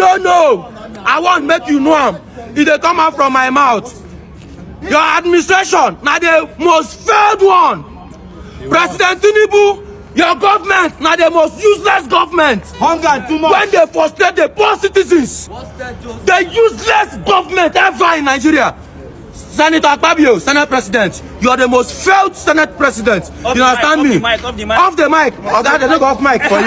no know, I want make you know am. If they come out from my mouth, your administration now the most failed one. President Tinubu, your government now the most useless government. Hunger too much. When they frustrate the poor citizens, the useless government ever in Nigeria. Senator Akpabio, Senate President, you are the most failed Senate President. You understand me? Off the mic. Oh, they're not go off mic for you.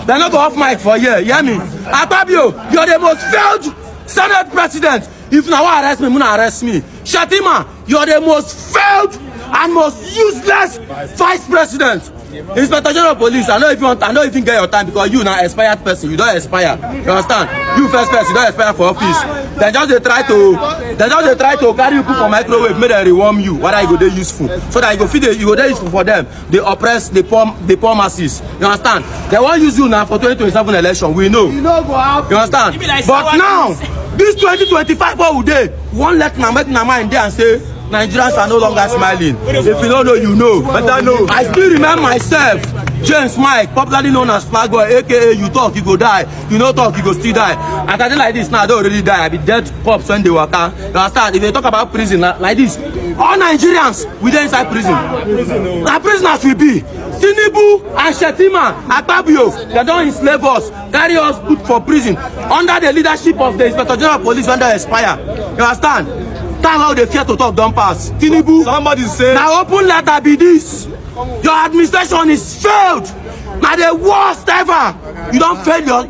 They're not go off mic for you. Hear me? Akpabio, you are the most failed Senate President. If now arrest me, Muna arrest me. Shatima, you are the most failed and most useless Vice President. Inspector General of Police, I know if you want, I know if you get your time because you now expired person, you don't expire. You understand? You first person, you don't expire for office. They just try to carry you put for microwave, make them rewarm you. Whether you go there useful, so that you go feed it, you go there useful for them. They oppress the poor masses. You understand? They won't use you now for 2027 election. We know. You understand? But now, this 2025 what we dey, won't let na make na mind there and say Nigerians are no longer smiling. If you don't know, you know. But I know. I still remember myself, James Mike, popularly known as Flag Boy, aka you talk, you go die. You no talk, you go still die. And I like this now, I don't already die. I be dead cops when they work. You understand? If they talk about prison like this, all Nigerians we dey inside prison. Now prisoners will be. Tinubu and Shetima, Akpabio, they don't enslave us, carry us put for prison under the leadership of the Inspector General of Police when they expire. You understand? Time how they fear to talk don't pass. Tinubu, somebody say now open letter be this. Your administration is failed. Now the worst ever. You don't fail your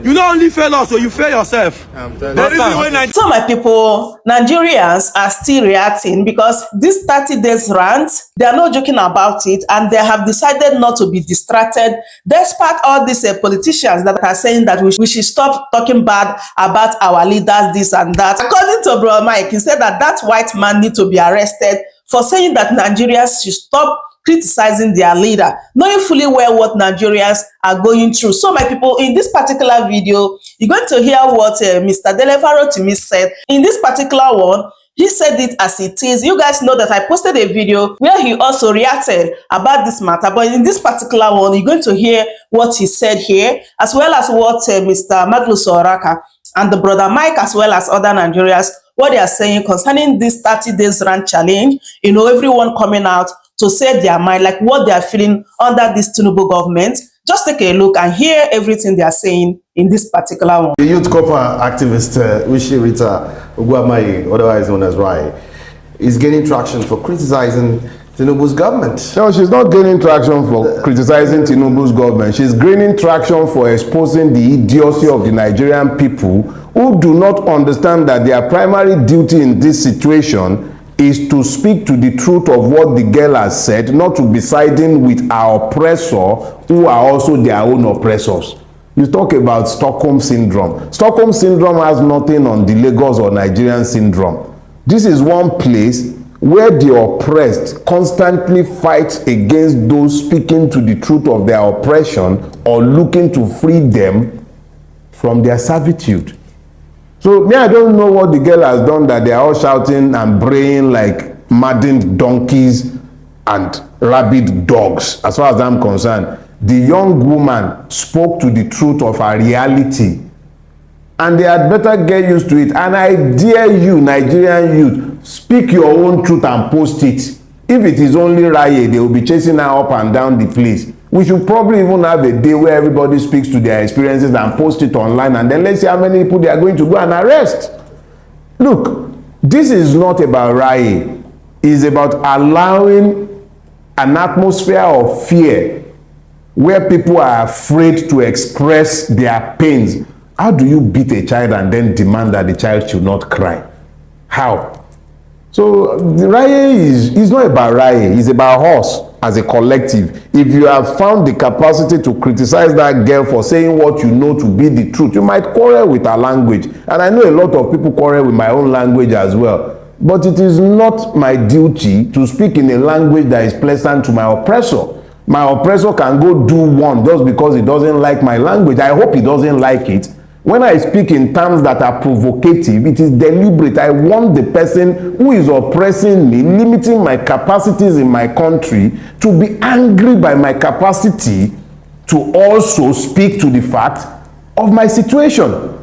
you not only fail us, so you fail yourself. So my people, Nigerians are still reacting because this 30 days rant, they are not joking about it, and they have decided not to be distracted despite all these politicians that are saying that we should stop talking bad about our leaders, this and that. According to Bro Mike, he said that white man need to be arrested for saying that Nigerians should stop criticizing their leader, knowing fully well what Nigerians are going through. So my people, in this particular video, you're going to hear what Mr. Dele Farotimi said. In this particular one, he said it as it is. You guys know that I posted a video where he also reacted about this matter. But in this particular one, you're going to hear what he said here, as well as what Mr. Magnus Oraka and the brother Mike, as well as other Nigerians, what they are saying concerning this 30 days rant challenge. You know, everyone coming out to say their mind, like what they are feeling under this Tinubu government. Just take a look and hear everything they are saying in this particular one. The youth copper activist Wishi Rita Ogwamayi, otherwise known as Rai, is gaining traction for criticizing Tinubu's government. No, she's not gaining traction for criticizing Tinubu's government. She's gaining traction for exposing the idiocy of the Nigerian people who do not understand that their primary duty in this situation is to speak to the truth of what the girl has said, not to be siding with our oppressor who are also their own oppressors. You talk about Stockholm Syndrome. Stockholm Syndrome has nothing on the Lagos or Nigerian syndrome. This is one place where the oppressed constantly fight against those speaking to the truth of their oppression or looking to free them from their servitude. So me, I don't know what the girl has done that they are all shouting and braying like maddened donkeys and rabid dogs. As far as I'm concerned, the young woman spoke to the truth of her reality, and they had better get used to it. And I dare you, Nigerian youth, speak your own truth and post it. If it is only Raye, they will be chasing her up and down the place. We should probably even have a day where everybody speaks to their experiences and post it online, and then let's see how many people they are going to go and arrest. Look, this is not about Raye. It's about allowing an atmosphere of fear where people are afraid to express their pains. How do you beat a child and then demand that the child should not cry? How? So the Raye is not about Raye, it's about us as a collective. If you have found the capacity to criticize that girl for saying what you know to be the truth, you might quarrel with her language. And I know a lot of people quarrel with my own language as well. But it is not my duty to speak in a language that is pleasant to my oppressor. My oppressor can go do one just because he doesn't like my language. I hope he doesn't like it. When I speak in terms that are provocative, it is deliberate. I want the person who is oppressing me, limiting my capacities in my country, to be angry by my capacity to also speak to the fact of my situation.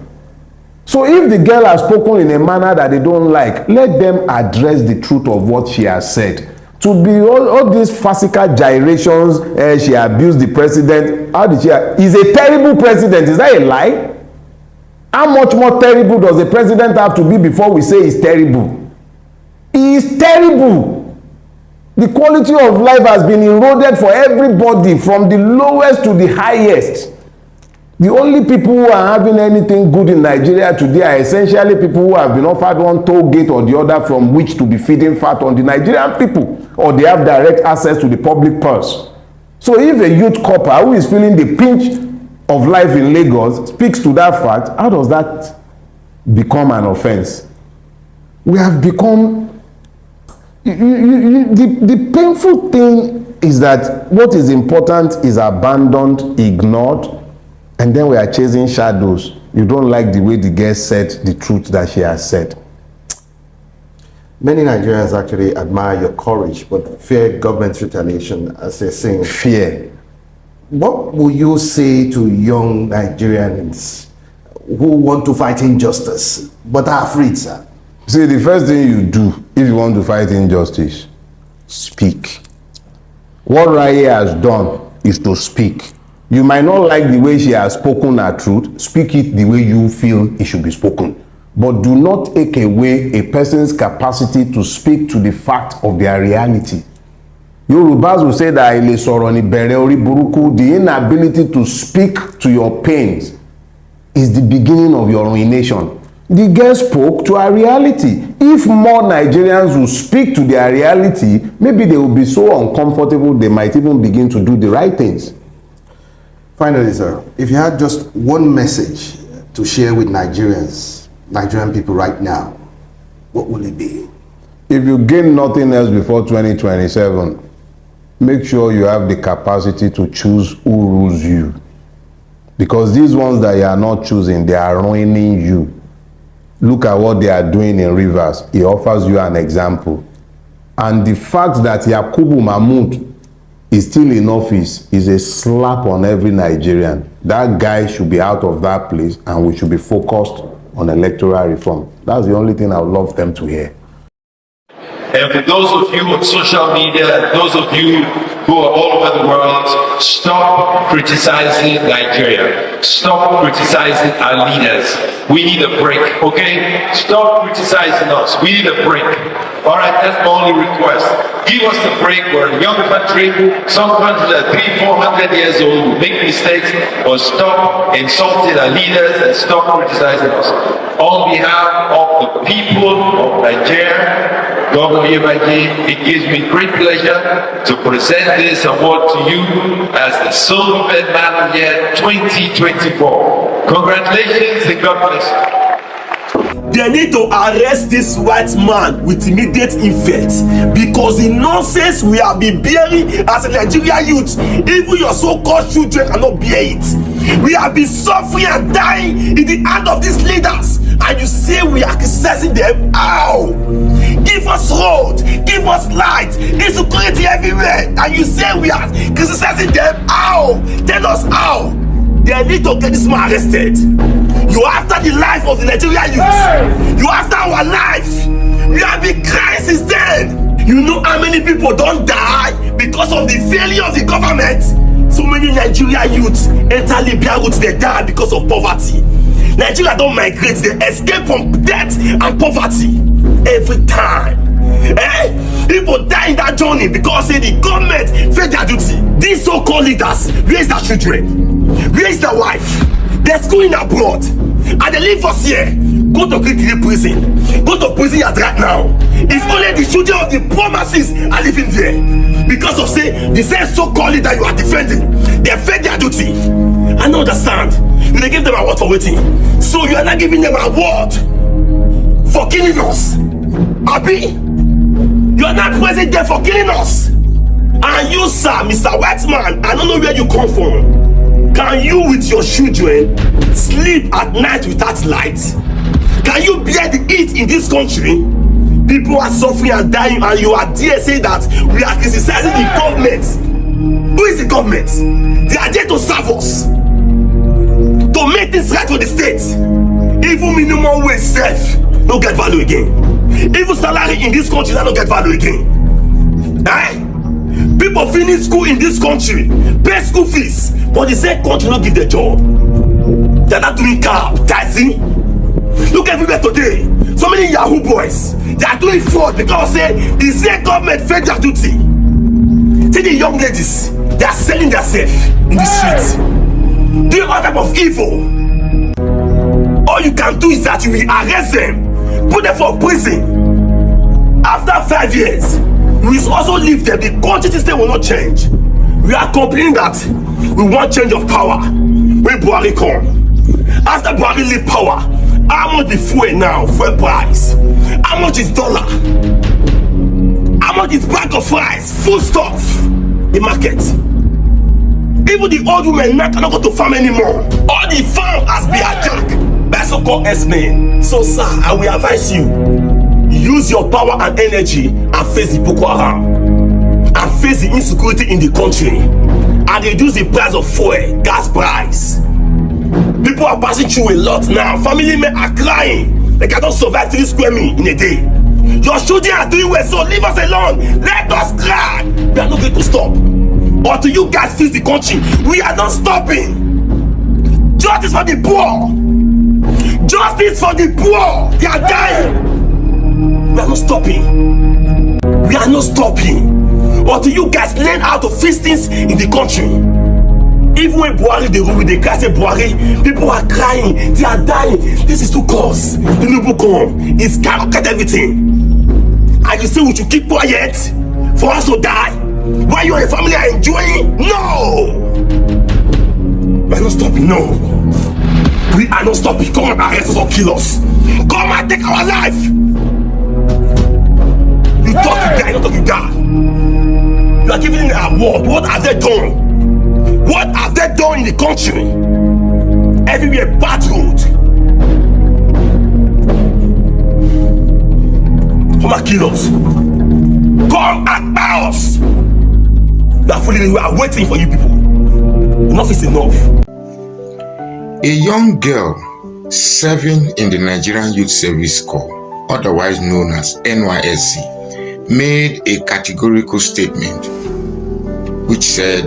So if the girl has spoken in a manner that they don't like, let them address the truth of what she has said. To be all these farcical gyrations, she abused the president. How did she? He's a terrible president. Is that a lie? How much more terrible does the president have to be before we say he's terrible? He is terrible. The quality of life has been eroded for everybody, from the lowest to the highest. The only people who are having anything good in Nigeria today are essentially people who have been offered one toll gate or the other from which to be feeding fat on the Nigerian people, or they have direct access to the public purse. So if a youth copper who is feeling the pinch of life in Lagos speaks to that fact, how does that become an offense? We have become... The painful thing is that what is important is abandoned, ignored, and then we are chasing shadows. You don't like the way the girl said the truth that she has said. Many Nigerians actually admire your courage, but fear government retaliation, as they're saying. Fear. What will you say to young Nigerians who want to fight injustice, but are afraid, sir? See, the first thing you do if you want to fight injustice, speak. What Raya has done is to speak. You might not like the way she has spoken her truth. Speak it the way you feel it should be spoken. But do not take away a person's capacity to speak to the fact of their reality. Yorubas will say that the inability to speak to your pains is the beginning of your ruination. The girl spoke to her reality. If more Nigerians will speak to their reality, maybe they will be so uncomfortable they might even begin to do the right things. Finally, sir, if you had just one message to share with Nigerian people right now, what will it be? If you gain nothing else before 2027, make sure you have the capacity to choose who rules you. Because these ones that you are not choosing, they are ruining you. Look at what they are doing in Rivers. He offers you an example. And the fact that Yakubu Mahmoud is still in office is a slap on every Nigerian. That guy should be out of that place, and we should be focused on electoral reform. That's the only thing I would love them to hear. And for those of you on social media, those of you who are all over the world, stop criticizing Nigeria. Stop criticizing our leaders. We need a break, okay? Stop criticizing us. We need a break. All right, that's my only request. Give us a break. We're a young country. Some countries are 300-400 years old. We make mistakes, but stop insulting our leaders and stop criticizing us. On behalf of the people of Nigeria, Governor Yebaji, it gives me great pleasure to present this award to you as the Silver Man of the Year 2024. Congratulations and God bless you. They need to arrest this white man with immediate effect, because the nonsense we have been bearing as a Nigerian youth, even your so-called children cannot bear it. We have been suffering and dying in the hand of these leaders, and you say we are criticizing them. How? Give us road, give us light, insecurity everywhere, and you say we are criticizing them. How? Tell us how. They need to get this man arrested. You are after the life of the Nigerian youth. Hey! You are after our life. We have been crying since then. You know how many people don't die because of the failure of the government? So many Nigerian youths enter Libya route, they die because of poverty. Nigeria don't migrate, they escape from death and poverty every time. People die in that journey because the government failed their duty. These so-called leaders raise their children, raise their wife, they're schooling abroad, and they leave us here. Go to Kirikiri prison, go to prison yard right now. It's only the children of the poor masses are living there because of the same so-called leader you are defending. They failed their duty. I don't understand. They give them an award for waiting, so you are not giving them an award for killing us. Abi, you are not present there for killing us. And you, sir, Mr. Whiteman, I don't know where you come from. Can you with your children sleep at night without light? Can you bear the heat in this country? People are suffering and dying, and you are there saying that we are criticizing the government. Who is the government? They are there to serve us, to make things for the state. Even minimum wage self no get value again. Even salary in this country no get value again. People finish school in this country, pay school fees, but the same country no give the job. They are not doing car, taxi. Look everywhere today. So many Yahoo boys, they are doing fraud because say the same government failed their duty. See the young ladies, they are selling themselves in the streets, doing all type of evil. All you can do is that you will arrest them, put them for prison. After 5 years, we will also leave them. The country system will not change. We are complaining that we want change of power when Buhari come. After Buhari leave power, how much the fuel now? Fuel price? How much is dollar? How much is bag of rice? Food stuff? The market. Even the old women now cannot go to farm anymore. All the farm has been attacked by so-called S-men. So sir, I will advise you, use your power and energy and face the Boko Haram and face the insecurity in the country and reduce the price of fuel, gas price. People are passing through a lot now. Family men are crying. They cannot survive 3 square meals in a day. Your children are doing well, so leave us alone. Let us cry. We are not going to stop until you guys fix the country. We are not stopping. Justice for the poor. Justice for the poor. They are dying. We are not stopping. We are not stopping until you guys learn how to fix things in the country. Even when Buhari they rule with the cry, say Buhari, people are crying, they are dying. This is too close. Tinubu come, it's skyrocket everything. And you say we should keep quiet for us to die while you and your family are enjoying? No! We are not stopping, no. We are not stopping. Come and arrest us or kill us. Come and take our life. You talk you die, you talk you die. You are giving them an award. What have they done? What have they done in the country? Everywhere bad road. Come and kill us. Come and buy us. We are waiting for you people. Enough is enough. A young girl serving in the Nigerian Youth Service Corps, otherwise known as NYSC, made a categorical statement which said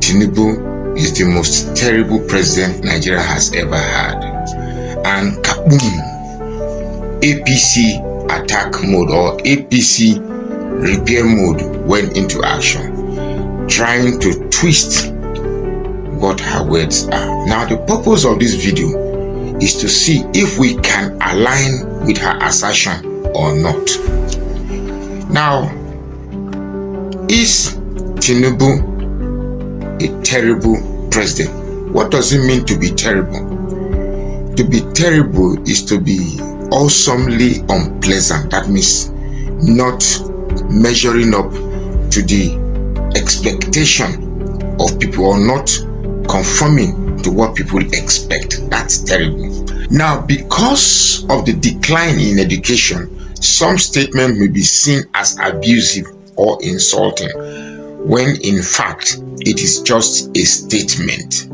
Tinubu is the most terrible president Nigeria has ever had. And kaboom, APC attack mode or APC repair mode went into action, trying to twist what her words are. Now the purpose of this video is to see if we can align with her assertion or not. Now, is Tinubu a terrible president? What does it mean to be terrible? To be terrible is to be awesomely unpleasant. That means not measuring up to the expectation of people or not conforming to what people expect. That's terrible. Now, because of the decline in education, some statements may be seen as abusive or insulting, when in fact it is just a statement.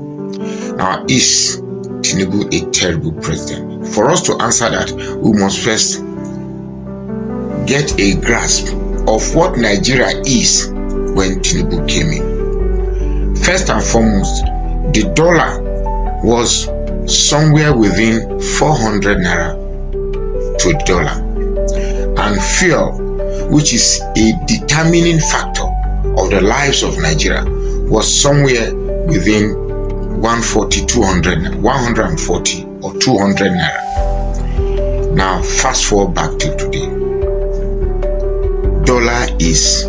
Now, is Tinubu a terrible president? For us to answer that, we must first get a grasp of what Nigeria is when Tinubu came in. First and foremost, the dollar was somewhere within 400 naira to a dollar, and fuel, which is a determining factor of the lives of Nigeria, was somewhere within 140 or 200 naira. Now fast forward back to today. Dollar is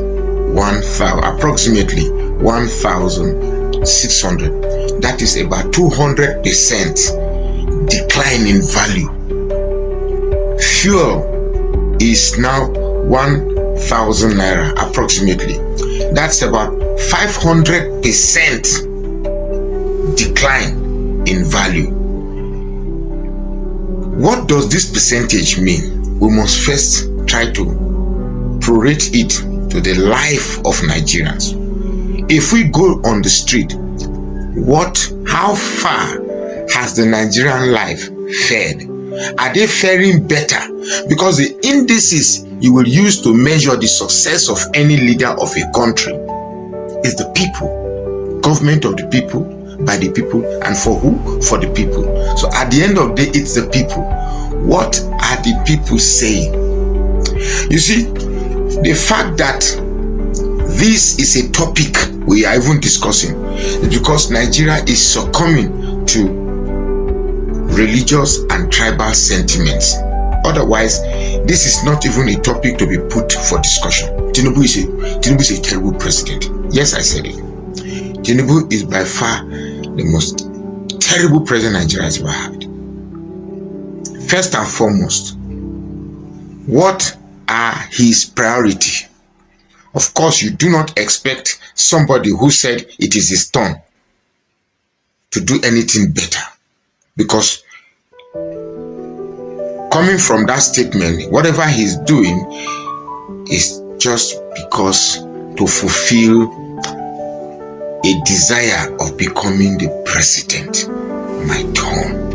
approximately 1,600. That is about 200% decline in value. Fuel is now 1,000 naira approximately. That's about 500% decline in value. What does this percentage mean? We must first try to prorate it to the life of Nigerians. If we go on the street, how far has the Nigerian life fared? Are they faring better? Because the indices you will use to measure the success of any leader of a country is the people, government of the people, by the people, and for who? For the people. So at the end of the day, it's the people. What are the people saying? You see, the fact that this is a topic we are even discussing is because Nigeria is succumbing to religious and tribal sentiments. Otherwise, this is not even a topic to be put for discussion. Tinubu is a terrible president. Yes, I said it. Tinubu is by far the most terrible president Nigeria has ever had. First and foremost, what are his priorities? Of course, you do not expect somebody who said it is his turn to do anything better, because coming from that statement, whatever he's doing is just because to fulfill a desire of becoming the president. My turn.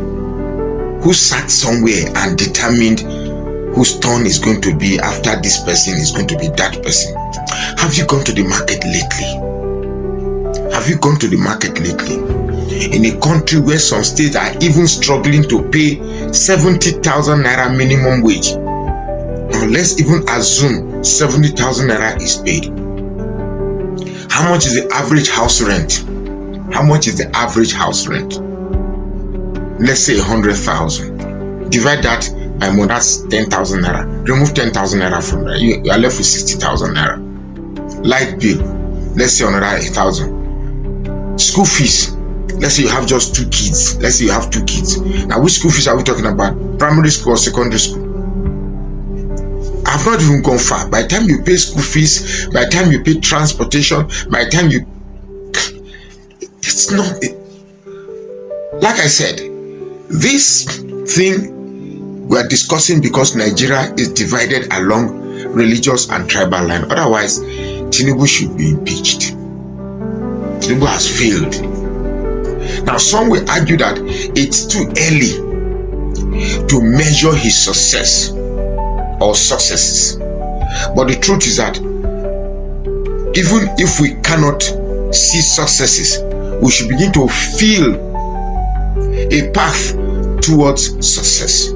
Who sat somewhere and determined whose turn is going to be after this person is going to be that person? Have you gone to the market lately? Have you gone to the market lately? In a country where some states are even struggling to pay 70,000 naira minimum wage. Now let's even assume 70,000 naira is paid. How much is the average house rent? How much is the average house rent? Let's say 100,000. Divide that by more, that's 10,000 naira. Remove 10,000 naira from there. You are left with 60,000 naira. Light bill, let's say another 1,000. School fees, let's say you have just 2 kids. Let's say you have 2 kids. Now, which school fees are we talking about? Primary school or secondary school? I've not even gone far. By the time you pay school fees, by the time you pay transportation, by the time you... It's not... Like I said, this thing we are discussing because Nigeria is divided along religious and tribal line. Otherwise, Tinubu should be impeached. Tinubu has failed. Now, some will argue that it's too early to measure his success or successes. But the truth is that even if we cannot see successes, we should begin to feel a path towards success.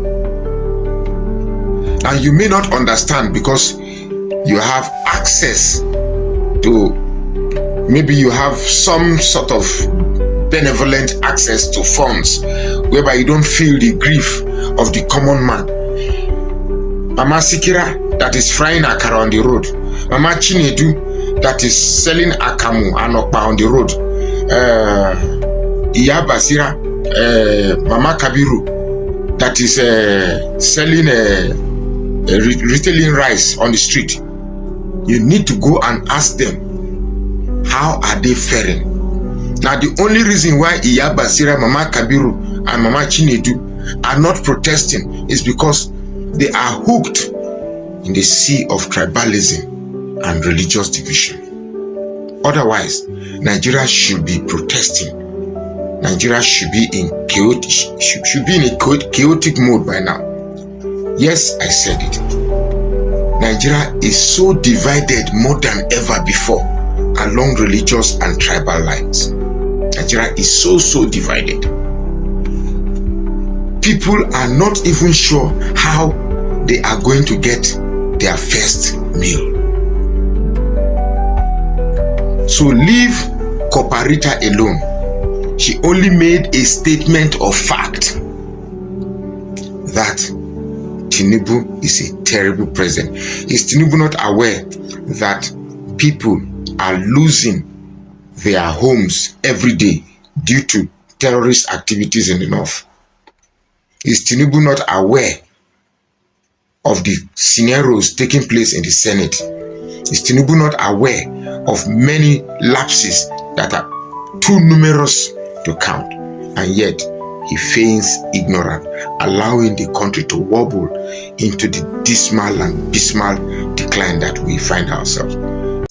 Now, you may not understand because you have access to, maybe you have some sort of benevolent access to funds whereby you don't feel the grief of the common man. Mama Sikira that is frying akara on the road. Mama Chinedu that is selling akamu and okpa on the road. Iya Basira, Mama Kabiru that is selling retailing rice on the street. You need to go and ask them, how are they faring? Now, the only reason why Iya Basira, Mama Kabiru and Mama Chinedu are not protesting is because they are hooked in the sea of tribalism and religious division. Otherwise, Nigeria should be protesting. Nigeria should be in a chaotic mode by now. Yes, I said it. Nigeria is so divided more than ever before along religious and tribal lines. Nigeria is so divided. People are not even sure how they are going to get their first meal. So leave Corporita alone. She only made a statement of fact that Tinubu is a terrible president. Is Tinubu not aware that people are losing their homes every day due to terrorist activities in the north? Is Tinubu not aware of the scenarios taking place in the Senate? Is Tinubu not aware of many lapses that are too numerous to count? And yet, he feigns ignorance, allowing the country to wobble into the dismal and abysmal decline that we find ourselves.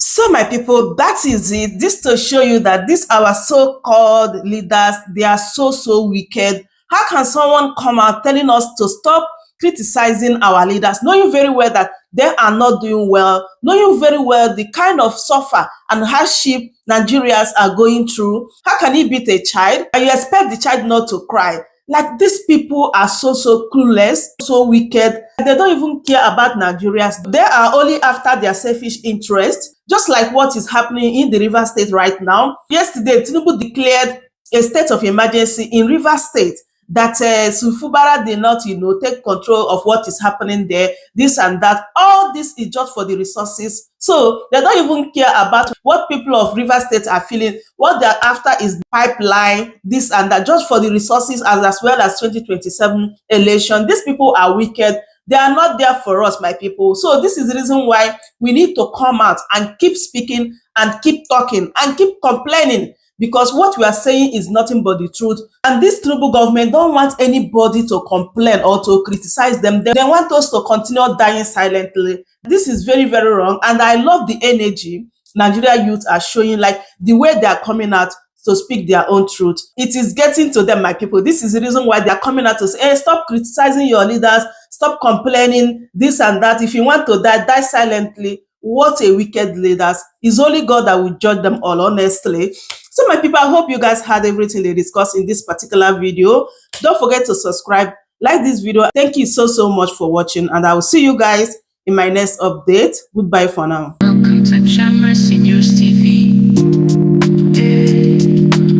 So my people, that is it. This to show you that these our so-called leaders, they are so wicked. How can someone come out telling us to stop criticizing our leaders, knowing very well that they are not doing well, knowing very well the kind of suffer and hardship Nigerians are going through? How can he beat a child and you expect the child not to cry? Like, these people are so clueless, so wicked. They don't even care about Nigerians. They are only after their selfish interest, just like what is happening in the River State right now. Yesterday, Tinubu declared a state of emergency in River State, that Sufubara did not, take control of what is happening there, this and that. All this is just for the resources. So they don't even care about what people of River State are feeling. What they're after is pipeline, this and that, just for the resources, as well as 2027 election. These people are wicked. They are not there for us, my people. So this is the reason why we need to come out and keep speaking and keep talking and keep complaining, because what we are saying is nothing but the truth. And this Tinubu government don't want anybody to complain or to criticize them. They want us to continue dying silently. This is very wrong. And I love the energy Nigeria youth are showing, like the way they are coming out to speak their own truth. It is getting to them, my people. This is the reason why they are coming out to say, hey, stop criticizing your leaders, stop complaining, this and that. If you want to die, die silently. What a wicked leaders. It's only God that will judge them all, honestly. So my people, I hope you guys had everything they discussed in this particular video. Don't forget to subscribe, like this video. Thank you so much for watching, and I will see you guys in my next update. Goodbye for now. Welcome to Shamra Seniors TV.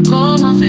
Come on,